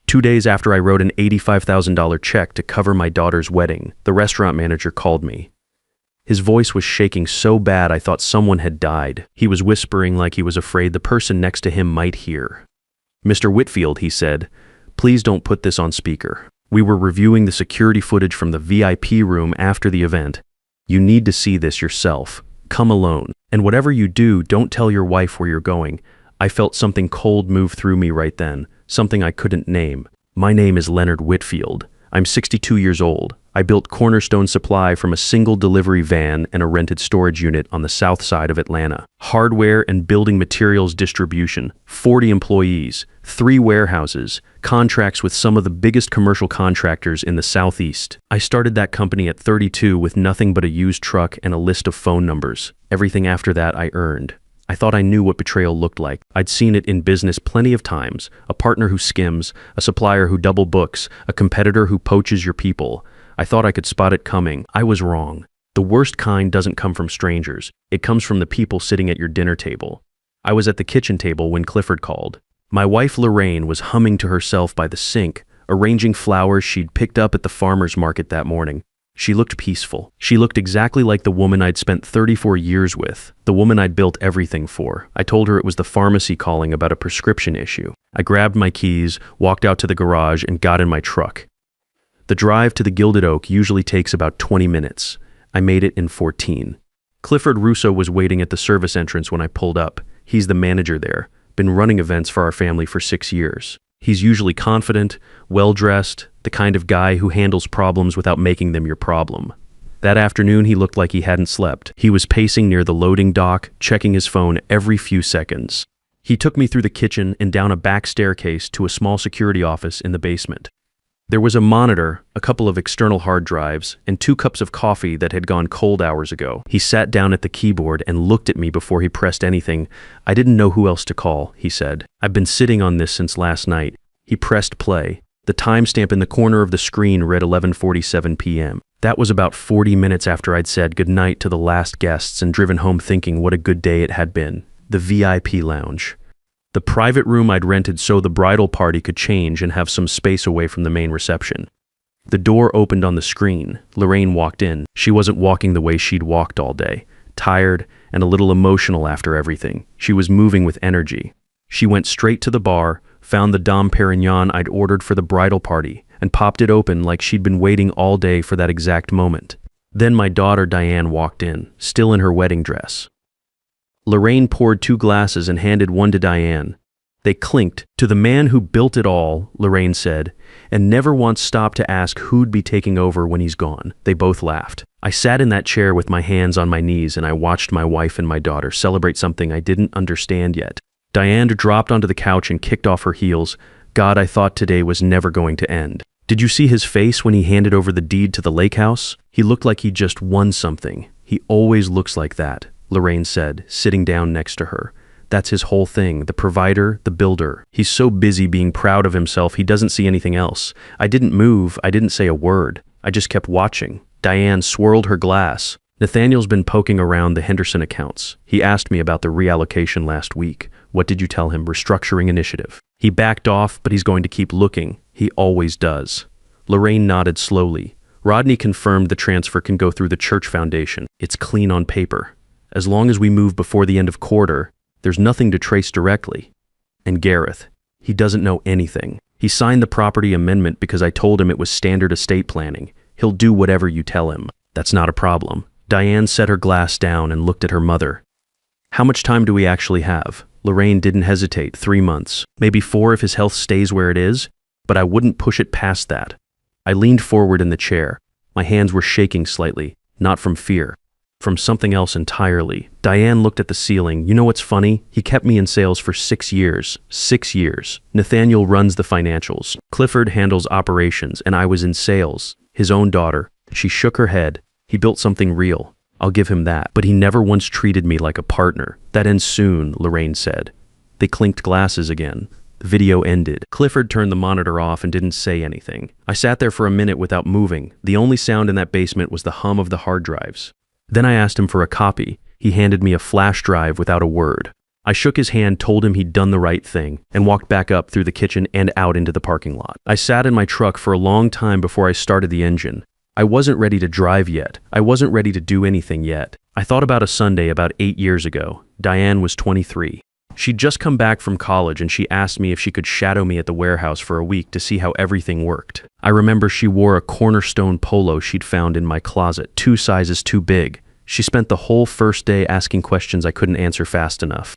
2 days after I wrote an $85,000 check to cover my daughter's wedding, the restaurant manager called me. His voice was shaking so bad I thought someone had died. He was whispering like he was afraid the person next to him might hear. "Mr. Whitfield," he said, "please don't put this on speaker. We were reviewing the security footage from the VIP room after the event. You need to see this yourself. Come alone. And whatever you do, don't tell your wife where you're going." I felt something cold move through me right then, something I couldn't name. My name is Leonard Whitfield. I'm 62 years old. I built Cornerstone Supply from a single delivery van and a rented storage unit on the south side of Atlanta. Hardware and building materials distribution, 40 employees, 3 warehouses, contracts with some of the biggest commercial contractors in the Southeast. I started that company at 32 with nothing but a used truck and a list of phone numbers. Everything after that I earned. I thought I knew what betrayal looked like. I'd seen it in business plenty of times. A partner who skims, a supplier who double books, a competitor who poaches your people. I thought I could spot it coming. I was wrong. The worst kind doesn't come from strangers. It comes from the people sitting at your dinner table. I was at the kitchen table when Clifford called. My wife Lorraine was humming to herself by the sink, arranging flowers she'd picked up at the farmer's market that morning. She looked peaceful. She looked exactly like the woman I'd spent 34 years with, the woman I'd built everything for. I told her it was the pharmacy calling about a prescription issue. I grabbed my keys, walked out to the garage, and got in my truck. The drive to the Gilded Oak usually takes about 20 minutes. I made it in 14. Clifford Russo was waiting at the service entrance when I pulled up. He's the manager there, been running events for our family for 6 years. He's usually confident, well-dressed, the kind of guy who handles problems without making them your problem. That afternoon, he looked like he hadn't slept. He was pacing near the loading dock, checking his phone every few seconds. He took me through the kitchen and down a back staircase to a small security office in the basement. There was a monitor, a couple of external hard drives, and 2 cups of coffee that had gone cold hours ago. He sat down at the keyboard and looked at me before he pressed anything. "I didn't know who else to call," he said. "I've been sitting on this since last night." He pressed play. The timestamp in the corner of the screen read 11:47 p.m. That was about 40 minutes after I'd said goodnight to the last guests and driven home thinking what a good day it had been. The VIP lounge. The private room I'd rented so the bridal party could change and have some space away from the main reception. The door opened on the screen. Lorraine walked in. She wasn't walking the way she'd walked all day, tired and a little emotional after everything. She was moving with energy. She went straight to the bar, found the Dom Perignon I'd ordered for the bridal party, and popped it open like she'd been waiting all day for that exact moment. Then my daughter Diane walked in, still in her wedding dress. Lorraine poured 2 glasses and handed one to Diane. They clinked. "To the man who built it all," Lorraine said, "and never once stopped to ask who'd be taking over when he's gone." They both laughed. I sat in that chair with my hands on my knees and I watched my wife and my daughter celebrate something I didn't understand yet. Diane dropped onto the couch and kicked off her heels. God, I thought today was never going to end. "Did you see his face when he handed over the deed to the lake house? He looked like he just won something. He always looks like that," Lorraine said, sitting down next to her. "That's his whole thing, the provider, the builder. He's so busy being proud of himself he doesn't see anything else." I didn't move, I didn't say a word. I just kept watching. Diane swirled her glass. "Nathaniel's been poking around the Henderson accounts. He asked me about the reallocation last week. What did you tell him? Restructuring initiative. He backed off, but he's going to keep looking. He always does." Lorraine nodded slowly. "Rodney confirmed the transfer can go through the church foundation. It's clean on paper. As long as we move before the end of quarter, there's nothing to trace directly. And Gareth, he doesn't know anything. He signed the property amendment because I told him it was standard estate planning. He'll do whatever you tell him. That's not a problem." Diane set her glass down and looked at her mother. "How much time do we actually have?" Lorraine didn't hesitate. 3 months. Maybe 4 if his health stays where it is, but I wouldn't push it past that. I leaned forward in the chair. My hands were shaking slightly, not from fear. From something else entirely. Diane looked at the ceiling. "You know what's funny? He kept me in sales for 6 years. 6 years. Nathaniel runs the financials. Clifford handles operations, and I was in sales. His own daughter." She shook her head. "He built something real. I'll give him that. But he never once treated me like a partner. That ends soon," Lorraine said. They clinked glasses again. The video ended. Clifford turned the monitor off and didn't say anything. I sat there for a minute without moving. The only sound in that basement was the hum of the hard drives. Then I asked him for a copy. He handed me a flash drive without a word. I shook his hand, told him he'd done the right thing, and walked back up through the kitchen and out into the parking lot. I sat in my truck for a long time before I started the engine. I wasn't ready to drive yet. I wasn't ready to do anything yet. I thought about a Sunday about 8 years ago. Diane was 23. She'd just come back from college and she asked me if she could shadow me at the warehouse for a week to see how everything worked. I remember she wore a cornerstone polo she'd found in my closet, 2 sizes too big. She spent the whole first day asking questions I couldn't answer fast enough.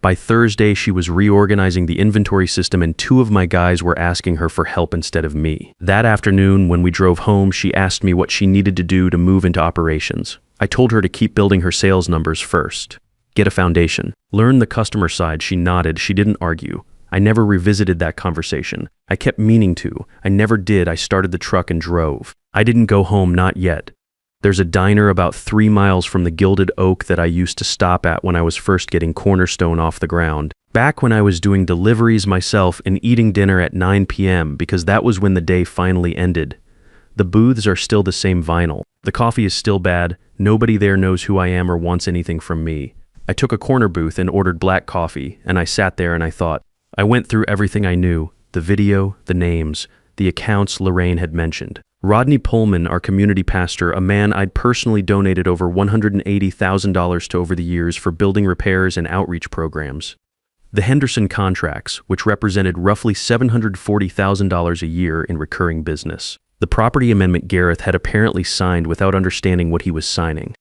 By Thursday, she was reorganizing the inventory system and 2 of my guys were asking her for help instead of me. That afternoon, when we drove home, she asked me what she needed to do to move into operations. I told her to keep building her sales numbers first. Get a foundation. Learn the customer side. She nodded. She didn't argue. I never revisited that conversation. I kept meaning to. I never did. I started the truck and drove. I didn't go home, not yet. There's a diner about 3 miles from the Gilded Oak that I used to stop at when I was first getting Cornerstone off the ground. Back when I was doing deliveries myself and eating dinner at 9 p.m. because that was when the day finally ended. The booths are still the same vinyl. The coffee is still bad. Nobody there knows who I am or wants anything from me. I took a corner booth and ordered black coffee, and I sat there and I thought. I went through everything I knew, the video, the names, the accounts Lorraine had mentioned. Rodney Pullman, our community pastor, a man I'd personally donated over $180,000 to over the years for building repairs and outreach programs. The Henderson contracts, which represented roughly $740,000 a year in recurring business. The property amendment Gareth had apparently signed without understanding what he was signing.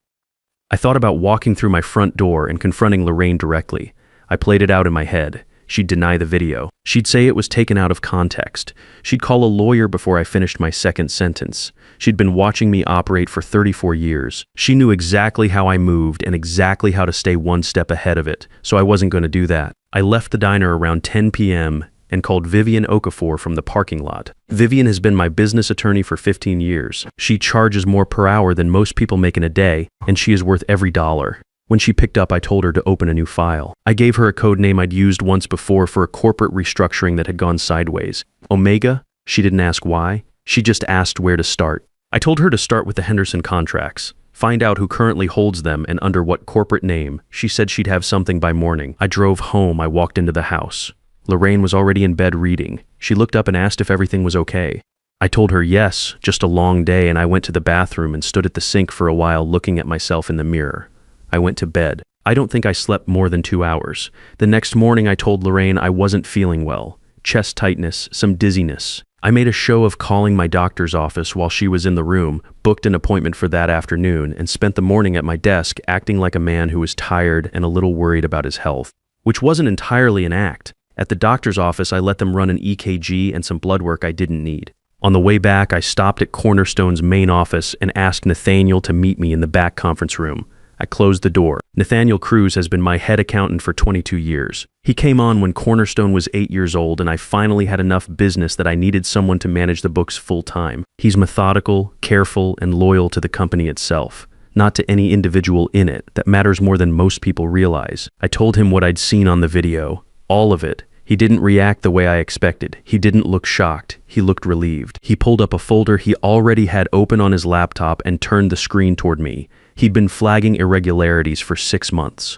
I thought about walking through my front door and confronting Lorraine directly. I played it out in my head. She'd deny the video. She'd say it was taken out of context. She'd call a lawyer before I finished my second sentence. She'd been watching me operate for 34 years. She knew exactly how I moved and exactly how to stay one step ahead of it, so I wasn't going to do that. I left the diner around 10 p.m. and called Vivian Okafor from the parking lot. Vivian has been my business attorney for 15 years. She charges more per hour than most people make in a day, and she is worth every dollar. When she picked up, I told her to open a new file. I gave her a code name I'd used once before for a corporate restructuring that had gone sideways. Omega? She didn't ask why. She just asked where to start. I told her to start with the Henderson contracts. Find out who currently holds them and under what corporate name. She said she'd have something by morning. I drove home. I walked into the house. Lorraine was already in bed reading. She looked up and asked if everything was okay. I told her yes, just a long day, and I went to the bathroom and stood at the sink for a while looking at myself in the mirror. I went to bed. I don't think I slept more than 2 hours. The next morning I told Lorraine I wasn't feeling well. Chest tightness, some dizziness. I made a show of calling my doctor's office while she was in the room, booked an appointment for that afternoon, and spent the morning at my desk acting like a man who was tired and a little worried about his health. Which wasn't entirely an act. At the doctor's office I let them run an EKG and some blood work I didn't need. On the way back I stopped at Cornerstone's main office and asked Nathaniel to meet me in the back conference room. I closed the door. Nathaniel Cruz has been my head accountant for 22 years. He came on when Cornerstone was 8 years old and I finally had enough business that I needed someone to manage the books full time. He's methodical, careful, and loyal to the company itself, not to any individual in it. That matters more than most people realize. I told him what I'd seen on the video, all of it. He didn't react the way I expected. He didn't look shocked. He looked relieved. He pulled up a folder he already had open on his laptop and turned the screen toward me. He'd been flagging irregularities for 6 months.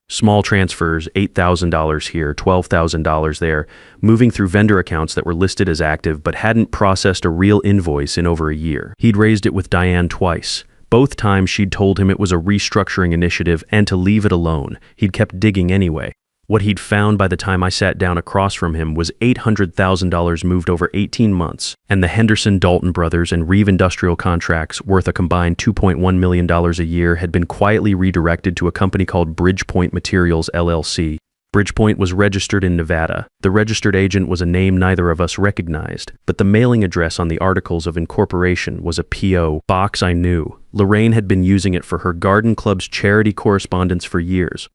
Small transfers, $8,000 here, $12,000 there, moving through vendor accounts that were listed as active but hadn't processed a real invoice in over a year. He'd raised it with Diane twice. Both times she'd told him it was a restructuring initiative and to leave it alone. He'd kept digging anyway. What he'd found by the time I sat down across from him was $800,000 moved over 18 months, and the Henderson, Dalton Brothers, and Reeve Industrial contracts worth a combined $2.1 million a year had been quietly redirected to a company called Bridgepoint Materials, LLC. Bridgepoint was registered in Nevada. The registered agent was a name neither of us recognized, but the mailing address on the articles of incorporation was a P.O. box I knew. Lorraine had been using it for her garden club's charity correspondence for years.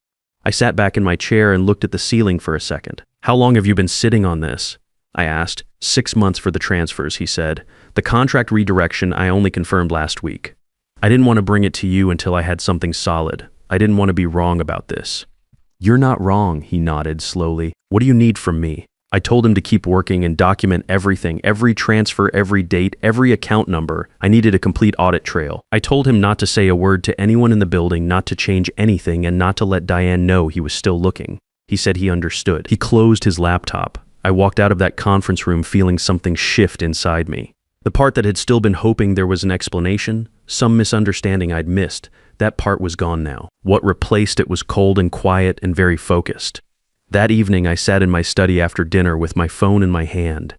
I sat back in my chair and looked at the ceiling for a second. How long have you been sitting on this? I asked. 6 months for the transfers, he said. The contract redirection I only confirmed last week. I didn't want to bring it to you until I had something solid. I didn't want to be wrong about this. You're not wrong, he nodded slowly. What do you need from me? I told him to keep working and document everything, every transfer, every date, every account number. I needed a complete audit trail. I told him not to say a word to anyone in the building, not to change anything, and not to let Diane know he was still looking. He said he understood. He closed his laptop. I walked out of that conference room feeling something shift inside me. The part that had still been hoping there was an explanation, some misunderstanding I'd missed, that part was gone now. What replaced it was cold and quiet and very focused. That evening, I sat in my study after dinner with my phone in my hand.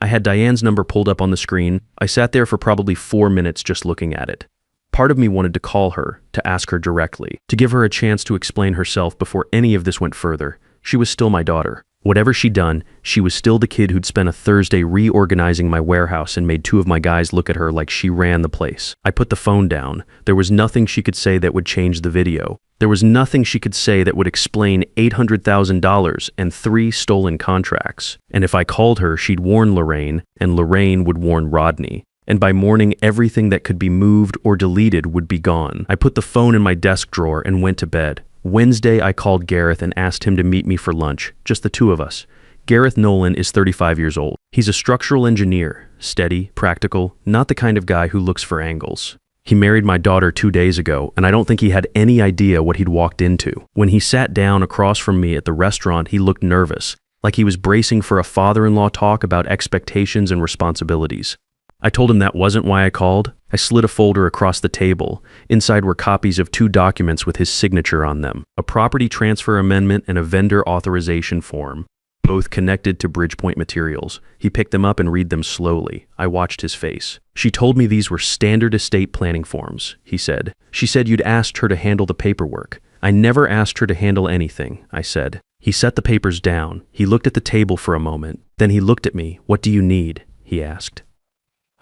I had Diane's number pulled up on the screen. I sat there for probably 4 minutes just looking at it. Part of me wanted to call her, to ask her directly, to give her a chance to explain herself before any of this went further. She was still my daughter. Whatever she'd done, she was still the kid who'd spent a Thursday reorganizing my warehouse and made 2 of my guys look at her like she ran the place. I put the phone down. There was nothing she could say that would change the video. There was nothing she could say that would explain $800,000 and 3 stolen contracts. And if I called her, she'd warn Lorraine, and Lorraine would warn Rodney. And by morning, everything that could be moved or deleted would be gone. I put the phone in my desk drawer and went to bed. Wednesday, I called Gareth and asked him to meet me for lunch, just the 2 of us. Gareth Nolan is 35 years old. He's a structural engineer, steady, practical, not the kind of guy who looks for angles. He married my daughter 2 days ago, and I don't think he had any idea what he'd walked into. When he sat down across from me at the restaurant, he looked nervous, like he was bracing for a father-in-law talk about expectations and responsibilities. I told him that wasn't why I called. I slid a folder across the table. Inside were copies of 2 documents with his signature on them, a property transfer amendment and a vendor authorization form, both connected to Bridgepoint Materials. He picked them up and read them slowly. I watched his face. She told me these were standard estate planning forms, he said. She said you'd asked her to handle the paperwork. I never asked her to handle anything, I said. He set the papers down. He looked at the table for a moment. Then he looked at me. What do you need? He asked.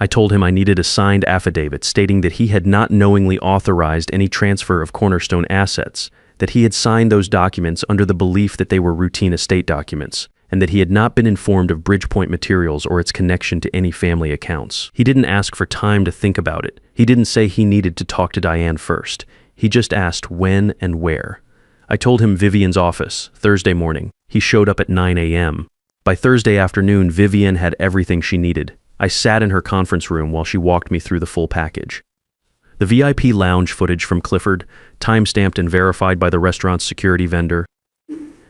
I told him I needed a signed affidavit stating that he had not knowingly authorized any transfer of Cornerstone assets, that he had signed those documents under the belief that they were routine estate documents, and that he had not been informed of Bridgepoint Materials or its connection to any family accounts. He didn't ask for time to think about it. He didn't say he needed to talk to Diane first. He just asked when and where. I told him Vivian's office, Thursday morning. He showed up at 9 a.m. By Thursday afternoon, Vivian had everything she needed. I sat in her conference room while she walked me through the full package. The VIP lounge footage from Clifford, time-stamped and verified by the restaurant's security vendor.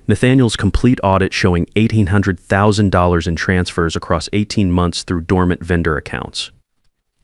Nathaniel's complete audit showing $800,000 in transfers across 18 months through dormant vendor accounts.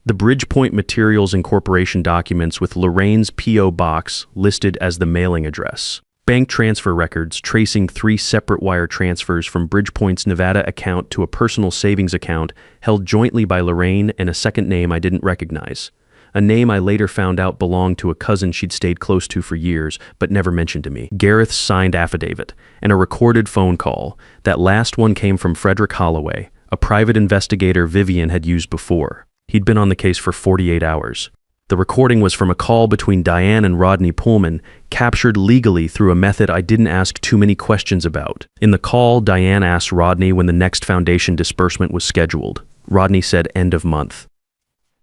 The Bridgepoint Materials Incorporation documents with Lorraine's P.O. box listed as the mailing address. Bank transfer records tracing 3 separate wire transfers from Bridgepoint's Nevada account to a personal savings account held jointly by Lorraine and a second name I didn't recognize. A name I later found out belonged to a cousin she'd stayed close to for years, but never mentioned to me. Gareth's signed affidavit, and a recorded phone call. That last one came from Frederick Holloway, a private investigator Vivian had used before. He'd been on the case for 48 hours. The recording was from a call between Diane and Rodney Pullman, captured legally through a method I didn't ask too many questions about. In the call, Diane asked Rodney when the next foundation disbursement was scheduled. Rodney said end of month.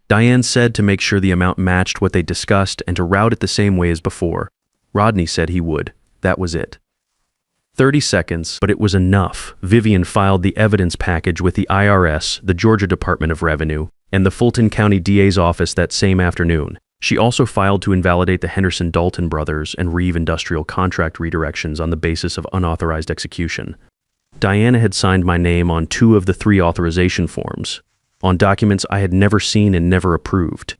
Diane said to make sure the amount matched what they discussed and to route it the same way as before. Rodney said he would. That was it. 30 seconds, but it was enough. Vivian filed the evidence package with the IRS, the Georgia Department of Revenue, and the Fulton County DA's office that same afternoon. She also filed to invalidate the Henderson Dalton brothers and Reeve Industrial contract redirections on the basis of unauthorized execution. Diana had signed my name on 2 of the 3 authorization forms, on documents I had never seen and never approved.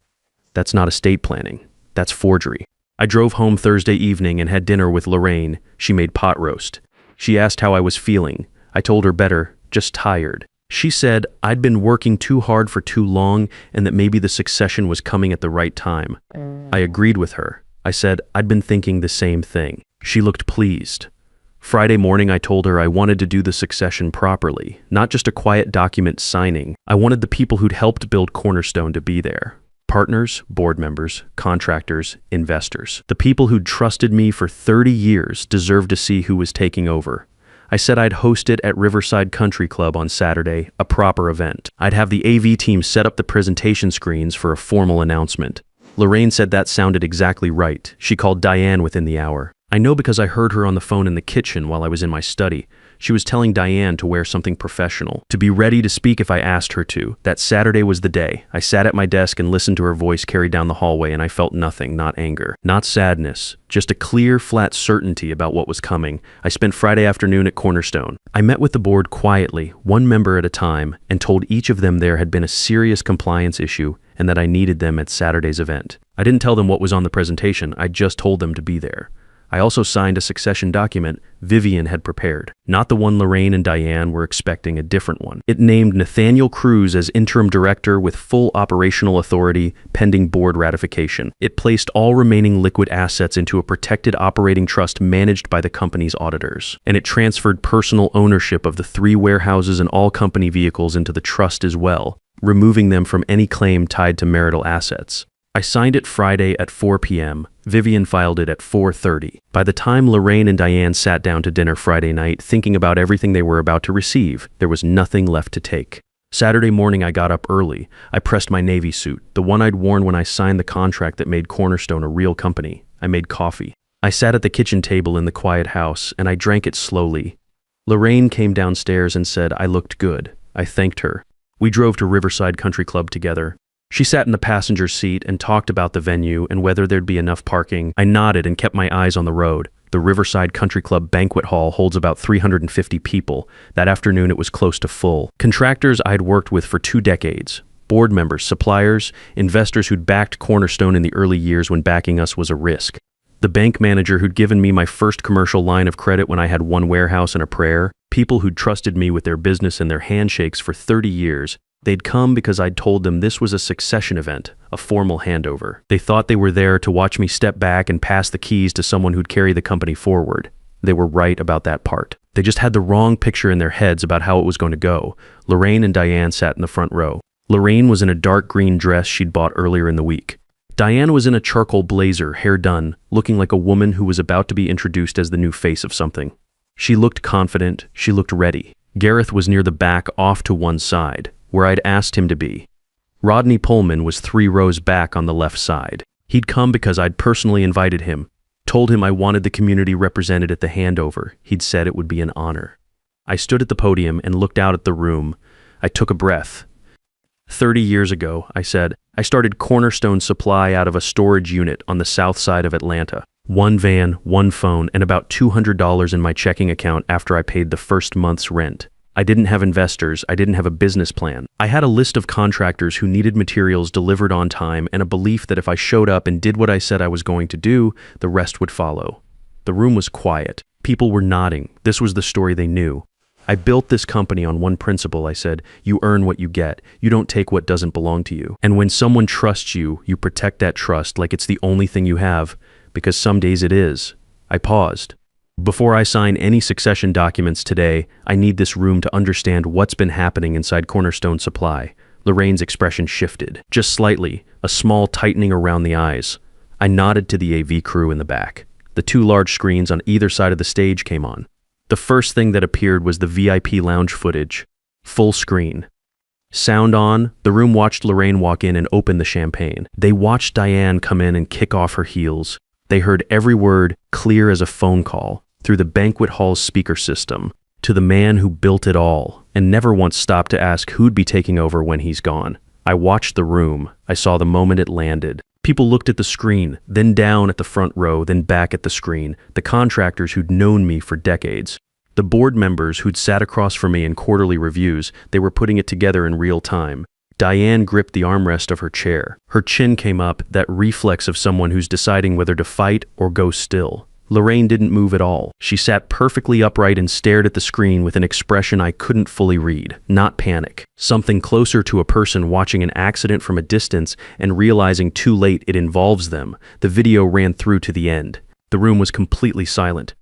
That's not estate planning. That's forgery. I drove home Thursday evening and had dinner with Lorraine. She made pot roast. She asked how I was feeling. I told her better, just tired. She said I'd been working too hard for too long and that maybe the succession was coming at the right time. I agreed with her. I said I'd been thinking the same thing. She looked pleased. Friday morning, I told her I wanted to do the succession properly, not just a quiet document signing. I wanted the people who'd helped build Cornerstone to be there. Partners, board members, contractors, investors. The people who'd trusted me for 30 years deserved to see who was taking over. I said I'd host it at Riverside Country Club on Saturday, a proper event. I'd have the AV team set up the presentation screens for a formal announcement. Lorraine said that sounded exactly right. She called Diane within the hour. I know because I heard her on the phone in the kitchen while I was in my study. She was telling Diane to wear something professional, to be ready to speak if I asked her to. That Saturday was the day. I sat at my desk and listened to her voice carry down the hallway, and I felt nothing, not anger, not sadness, just a clear, flat certainty about what was coming. I spent Friday afternoon at Cornerstone. I met with the board quietly, one member at a time, and told each of them there had been a serious compliance issue and that I needed them at Saturday's event. I didn't tell them what was on the presentation, I just told them to be there. I also signed a succession document Vivian had prepared, not the one Lorraine and Diane were expecting, a different one. It named Nathaniel Cruz as interim director with full operational authority pending board ratification. It placed all remaining liquid assets into a protected operating trust managed by the company's auditors. And it transferred personal ownership of the 3 warehouses and all company vehicles into the trust as well, removing them from any claim tied to marital assets. I signed it Friday at 4 p.m. Vivian filed it at 4:30. By the time Lorraine and Diane sat down to dinner Friday night, thinking about everything they were about to receive, there was nothing left to take. Saturday morning I got up early. I pressed my Navy suit, the one I'd worn when I signed the contract that made Cornerstone a real company. I made coffee. I sat at the kitchen table in the quiet house, and I drank it slowly. Lorraine came downstairs and said I looked good. I thanked her. We drove to Riverside Country Club together. She sat in the passenger seat and talked about the venue and whether there'd be enough parking. I nodded and kept my eyes on the road. The Riverside Country Club banquet hall holds about 350 people. That afternoon it was close to full. Contractors I'd worked with for 2 decades. Board members, suppliers, investors who'd backed Cornerstone in the early years when backing us was a risk. The bank manager who'd given me my first commercial line of credit when I had 1 warehouse and a prayer. People who'd trusted me with their business and their handshakes for 30 years. They'd come because I'd told them this was a succession event, a formal handover. They thought they were there to watch me step back and pass the keys to someone who'd carry the company forward. They were right about that part. They just had the wrong picture in their heads about how it was going to go. Lorraine and Diane sat in the front row. Lorraine was in a dark green dress she'd bought earlier in the week. Diane was in a charcoal blazer, hair done, looking like a woman who was about to be introduced as the new face of something. She looked confident, she looked ready. Gareth was near the back, off to one side, where I'd asked him to be. Rodney Pullman was 3 rows back on the left side. He'd come because I'd personally invited him, told him I wanted the community represented at the handover. He'd said it would be an honor. I stood at the podium and looked out at the room. I took a breath. 30 years ago, I said, I started Cornerstone Supply out of a storage unit on the south side of Atlanta. 1 van, 1 phone, and about $200 in my checking account after I paid the first month's rent. I didn't have investors, I didn't have a business plan. I had a list of contractors who needed materials delivered on time and a belief that if I showed up and did what I said I was going to do, the rest would follow. The room was quiet. People were nodding. This was the story they knew. I built this company on one principle, I said. You earn what you get. You don't take what doesn't belong to you. And when someone trusts you, you protect that trust like it's the only thing you have, because some days it is. I paused. Before I sign any succession documents today, I need this room to understand what's been happening inside Cornerstone Supply. Lorraine's expression shifted, just slightly, a small tightening around the eyes. I nodded to the AV crew in the back. The 2 large screens on either side of the stage came on. The first thing that appeared was the VIP lounge footage. Full screen. Sound on, the room watched Lorraine walk in and open the champagne. They watched Diane come in and kick off her heels. They heard every word, clear as a phone call, through the banquet hall's speaker system, to the man who built it all, and never once stopped to ask who'd be taking over when he's gone. I watched the room. I saw the moment it landed. People looked at the screen, then down at the front row, then back at the screen, the contractors who'd known me for decades. The board members who'd sat across from me in quarterly reviews, they were putting it together in real time. Diane gripped the armrest of her chair. Her chin came up, that reflex of someone who's deciding whether to fight or go still. Lorraine didn't move at all. She sat perfectly upright and stared at the screen with an expression I couldn't fully read. Not panic. Something closer to a person watching an accident from a distance and realizing too late it involves them. The video ran through to the end. The room was completely silent.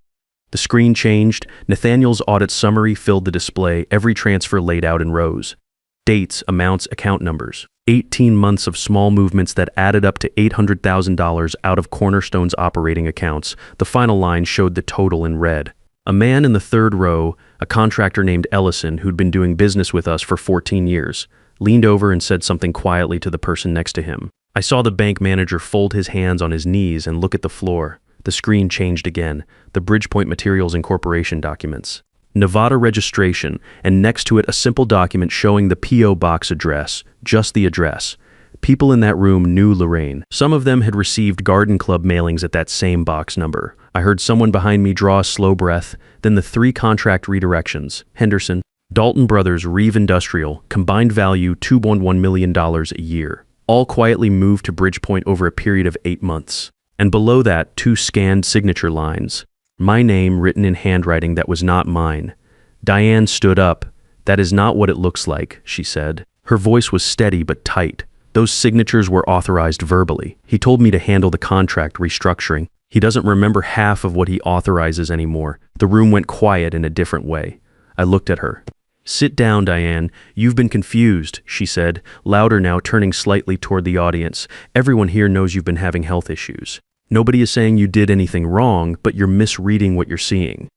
The screen changed. Nathaniel's audit summary filled the display, every transfer laid out in rows. Dates, amounts, account numbers. 18 months of small movements that added up to $800,000 out of Cornerstone's operating accounts. The final line showed the total in red. A man in the 3rd row, a contractor named Ellison who'd been doing business with us for 14 years, leaned over and said something quietly to the person next to him. I saw the bank manager fold his hands on his knees and look at the floor. The screen changed again. The Bridgepoint Materials Incorporation documents. Nevada registration, and next to it a simple document showing the P.O. box address, just the address. People in that room knew Lorraine. Some of them had received garden club mailings at that same box number. I heard someone behind me draw a slow breath, then the 3 contract redirections. Henderson, Dalton Brothers, Reeve Industrial, combined value $2.1 million a year. All quietly moved to Bridgepoint over a period of 8 months. And below that, 2 scanned signature lines. My name written in handwriting that was not mine. Diane stood up. "That is not what it looks like," she said. Her voice was steady but tight. "Those signatures were authorized verbally. He told me to handle the contract restructuring. He doesn't remember half of what he authorizes anymore." The room went quiet in a different way. I looked at her. "Sit down, Diane. You've been confused," she said, louder now, turning slightly toward the audience. "Everyone here knows you've been having health issues. Nobody is saying you did anything wrong, but you're misreading what you're seeing."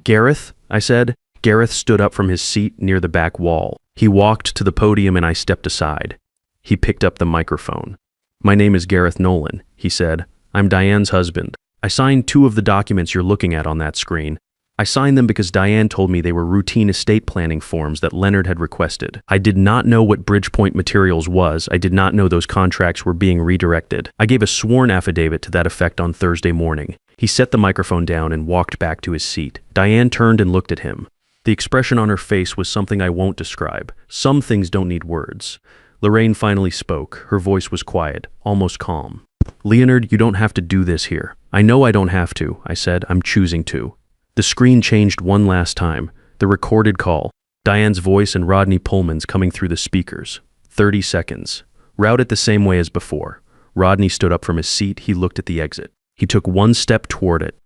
"Gareth?" I said. Gareth stood up from his seat near the back wall. He walked to the podium and I stepped aside. He picked up the microphone. "My name is Gareth Nolan," he said. "I'm Diane's husband. I signed 2 of the documents you're looking at on that screen. I signed them because Diane told me they were routine estate planning forms that Leonard had requested. I did not know what Bridgepoint Materials was. I did not know those contracts were being redirected. I gave a sworn affidavit to that effect on Thursday morning." He set the microphone down and walked back to his seat. Diane turned and looked at him. The expression on her face was something I won't describe. Some things don't need words. Lorraine finally spoke. Her voice was quiet, almost calm. "Leonard, you don't have to do this here." "I know I don't have to," I said. "I'm choosing to." The screen changed one last time. The recorded call. Diane's voice and Rodney Pullman's coming through the speakers. 30 seconds. Routed the same way as before. Rodney stood up from his seat. He looked at the exit. He took 1 step toward it.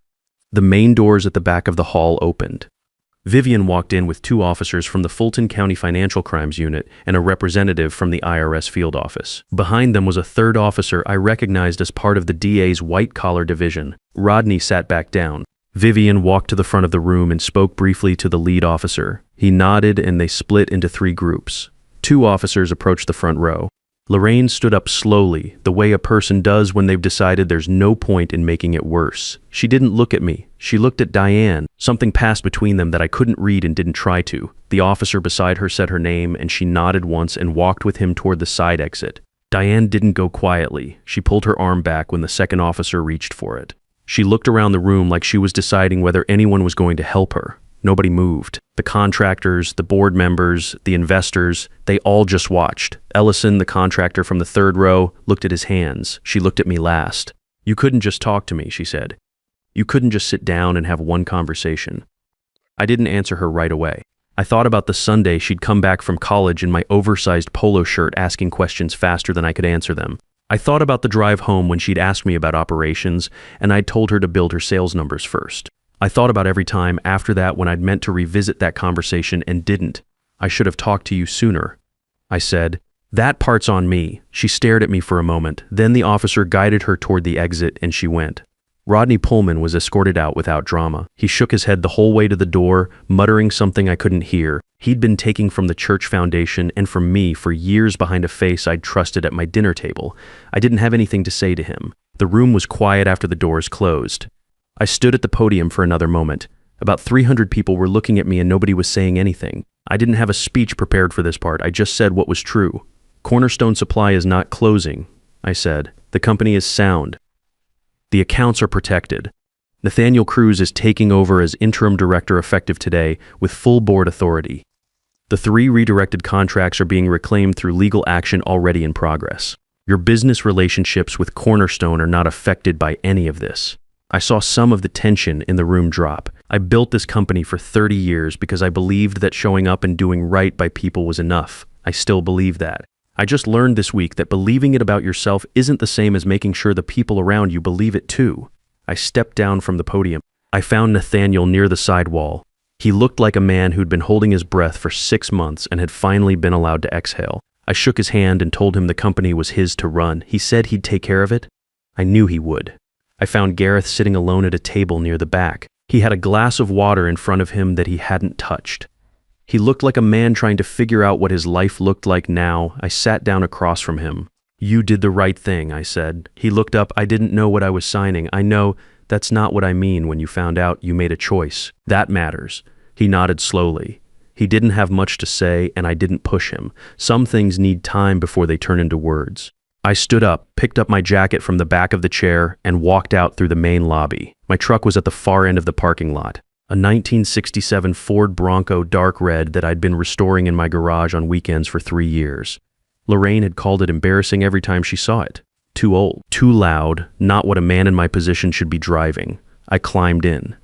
The main doors at the back of the hall opened. Vivian walked in with 2 officers from the Fulton County Financial Crimes Unit and a representative from the IRS field office. Behind them was a 3rd officer I recognized as part of the DA's white-collar division. Rodney sat back down. Vivian walked to the front of the room and spoke briefly to the lead officer. He nodded and they split into 3 groups. 2 officers approached the front row. Lorraine stood up slowly, the way a person does when they've decided there's no point in making it worse. She didn't look at me. She looked at Diane. Something passed between them that I couldn't read and didn't try to. The officer beside her said her name and she nodded once and walked with him toward the side exit. Diane didn't go quietly. She pulled her arm back when the 2nd officer reached for it. She looked around the room like she was deciding whether anyone was going to help her. Nobody moved. The contractors, the board members, the investors, they all just watched. Ellison, the contractor from the 3rd row, looked at his hands. She looked at me last. "You couldn't just talk to me," she said. "You couldn't just sit down and have one conversation." I didn't answer her right away. I thought about the Sunday she'd come back from college in my oversized polo shirt asking questions faster than I could answer them. I thought about the drive home when she'd asked me about operations and I'd told her to build her sales numbers first. I thought about every time after that when I'd meant to revisit that conversation and didn't. "I should have talked to you sooner," I said. "That part's on me." She stared at me for a moment. Then the officer guided her toward the exit and she went. Rodney Pullman was escorted out without drama. He shook his head the whole way to the door, muttering something I couldn't hear. He'd been taking from the church foundation and from me for years behind a face I'd trusted at my dinner table. I didn't have anything to say to him. The room was quiet after the doors closed. I stood at the podium for another moment. About 300 people were looking at me and nobody was saying anything. I didn't have a speech prepared for this part. I just said what was true. "Cornerstone Supply is not closing," I said. "The company is sound. The accounts are protected. Nathaniel Cruz is taking over as interim director effective today with full board authority. The 3 redirected contracts are being reclaimed through legal action already in progress. Your business relationships with Cornerstone are not affected by any of this." I saw some of the tension in the room drop. I built this company for 30 years because I believed that showing up and doing right by people was enough. I still believe that. I just learned this week that believing it about yourself isn't the same as making sure the people around you believe it too. I stepped down from the podium. I found Nathaniel near the side wall. He looked like a man who'd been holding his breath for 6 months and had finally been allowed to exhale. I shook his hand and told him the company was his to run. He said he'd take care of it. I knew he would. I found Gareth sitting alone at a table near the back. He had a glass of water in front of him that he hadn't touched. He looked like a man trying to figure out what his life looked like now. I sat down across from him. "You did the right thing," I said. He looked up. "I didn't know what I was signing." "I know. That's not what I mean when you found out you made a choice. That matters. He nodded slowly. He didn't have much to say, and I didn't push him. Some things need time before they turn into words. I stood up, picked up my jacket from the back of the chair, and walked out through the main lobby. My truck was at the far end of the parking lot. A 1967 Ford Bronco dark red that I'd been restoring in my garage on weekends for 3 years. Lorraine had called it embarrassing every time she saw it. Too old, too loud, not what a man in my position should be driving. I climbed in.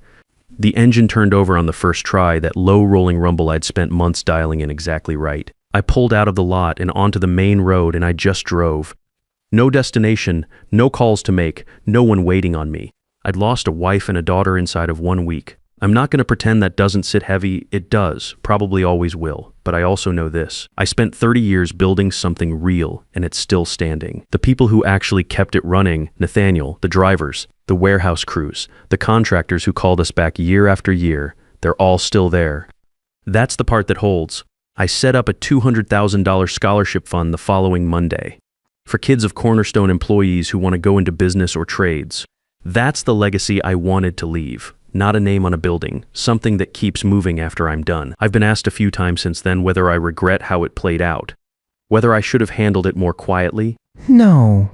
The engine turned over on the first try, that low rolling rumble I'd spent months dialing in exactly right. I pulled out of the lot and onto the main road, and I just drove. No destination, no calls to make, no one waiting on me. I'd lost a wife and a daughter inside of 1 week. I'm not going to pretend that doesn't sit heavy. It does, probably always will. But I also know this. I spent 30 years building something real, and it's still standing. The people who actually kept it running, Nathaniel, the drivers, the warehouse crews, the contractors who called us back year after year, they're all still there. That's the part that holds. I set up a $200,000 scholarship fund the following Monday for kids of Cornerstone employees who want to go into business or trades. That's the legacy I wanted to leave. Not a name on a building, something that keeps moving after I'm done. I've been asked a few times since then whether I regret how it played out, whether I should have handled it more quietly. No.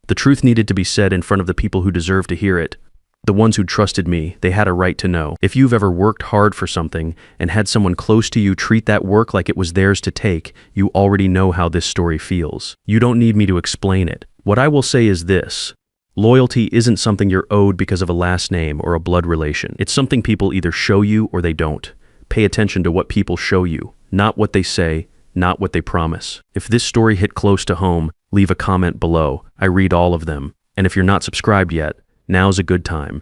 The truth needed to be said in front of the people who deserve to hear it. The ones who trusted me, they had a right to know. If you've ever worked hard for something and had someone close to you treat that work like it was theirs to take, you already know how this story feels. You don't need me to explain it. What I will say is this. Loyalty isn't something you're owed because of a last name or a blood relation. It's something people either show you or they don't. Pay attention to what people show you, not what they say, not what they promise. If this story hit close to home, leave a comment below. I read all of them. And if you're not subscribed yet, now's a good time.